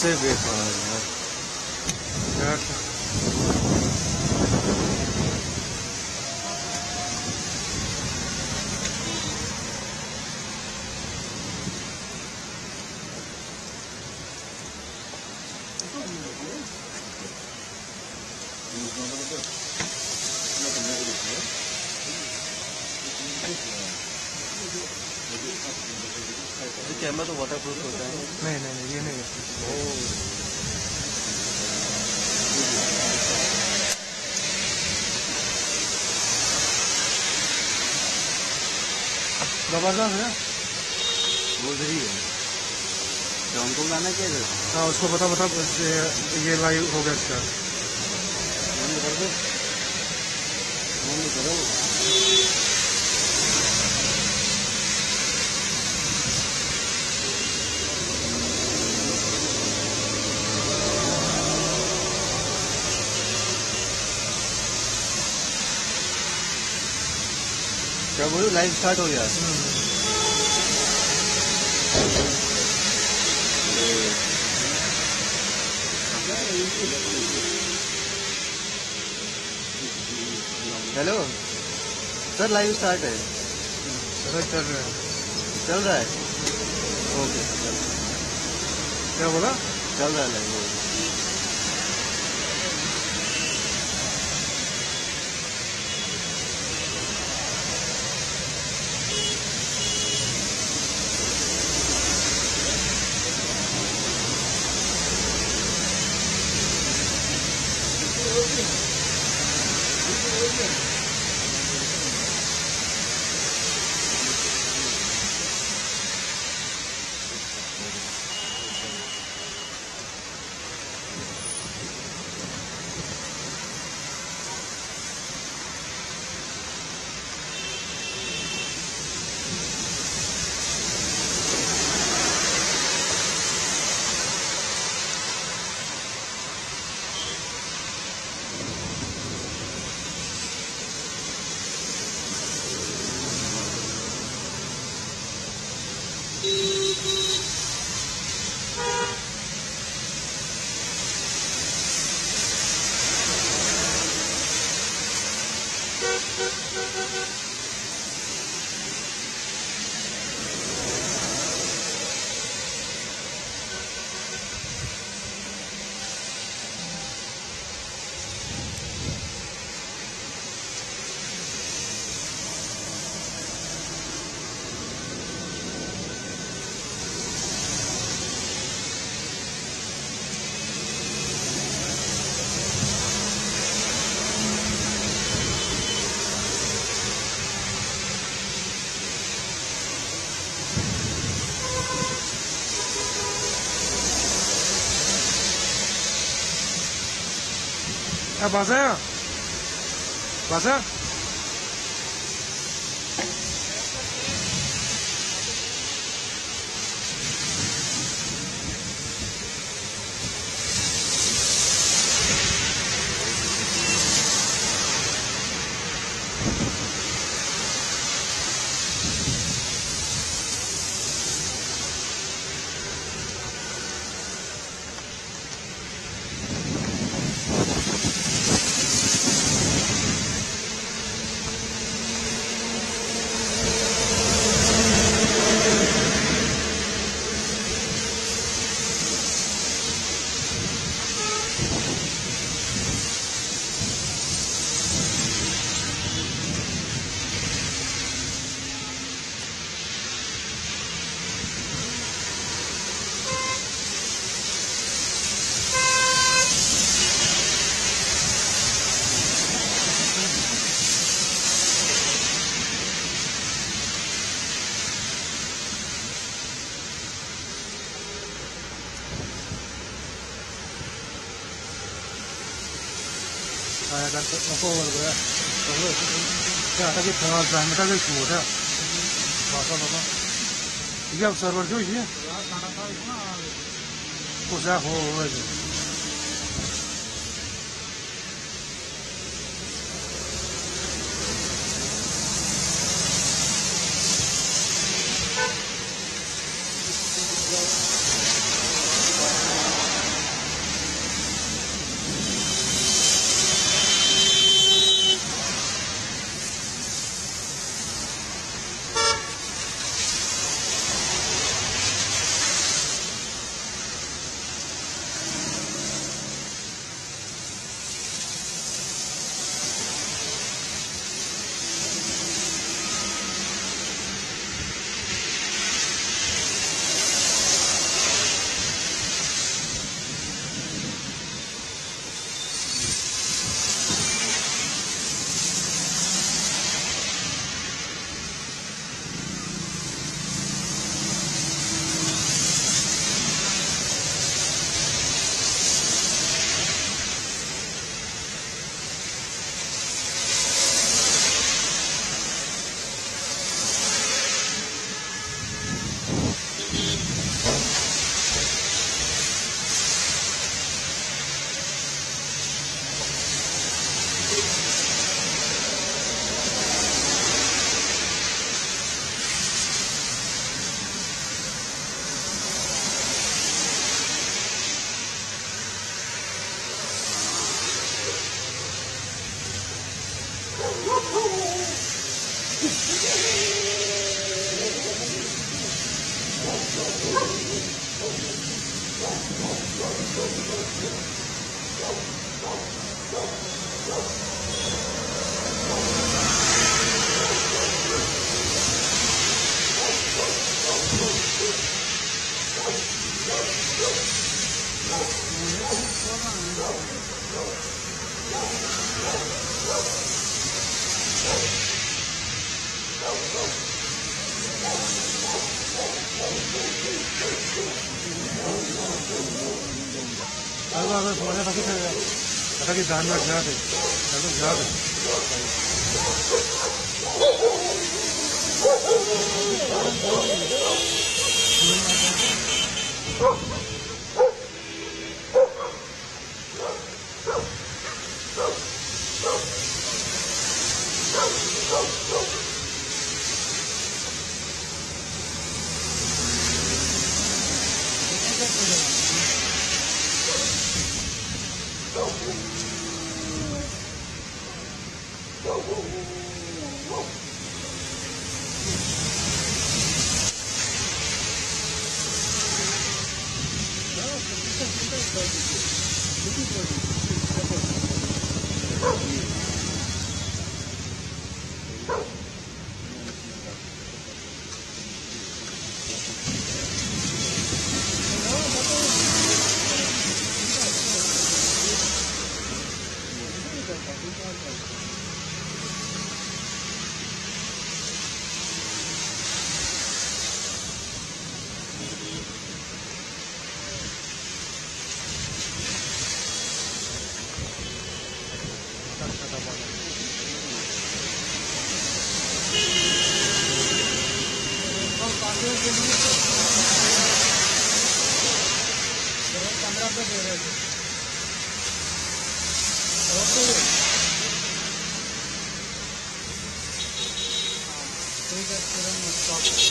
से बेकार यार। कैमरा तो वाटर प्रूफ होता है। नहीं नहीं नहीं, ये नहीं है। जबरदस्त है। वो इधर ही है तो हमको लाना क्या है? हाँ उसको बता ये लाइव हो गया क्या? मैंने कर दो, मैंने करो। क्या बोलूं, लाइव स्टार्ट हो गया। हेलो सर, लाइव स्टार्ट है। चल रहा है। चल रहा है। ओके, क्या बोला? चल रहा है लाइव। Basaya? Basaya? 약간 먹어보고요. 야, 저기 잘못하게 주워라. 봐봐. 이게 서버죠, 이게? 보자, 보자. अगर सोने ताकि दान में जा दे जा दे ठीक है, तुरंत स्टॉप।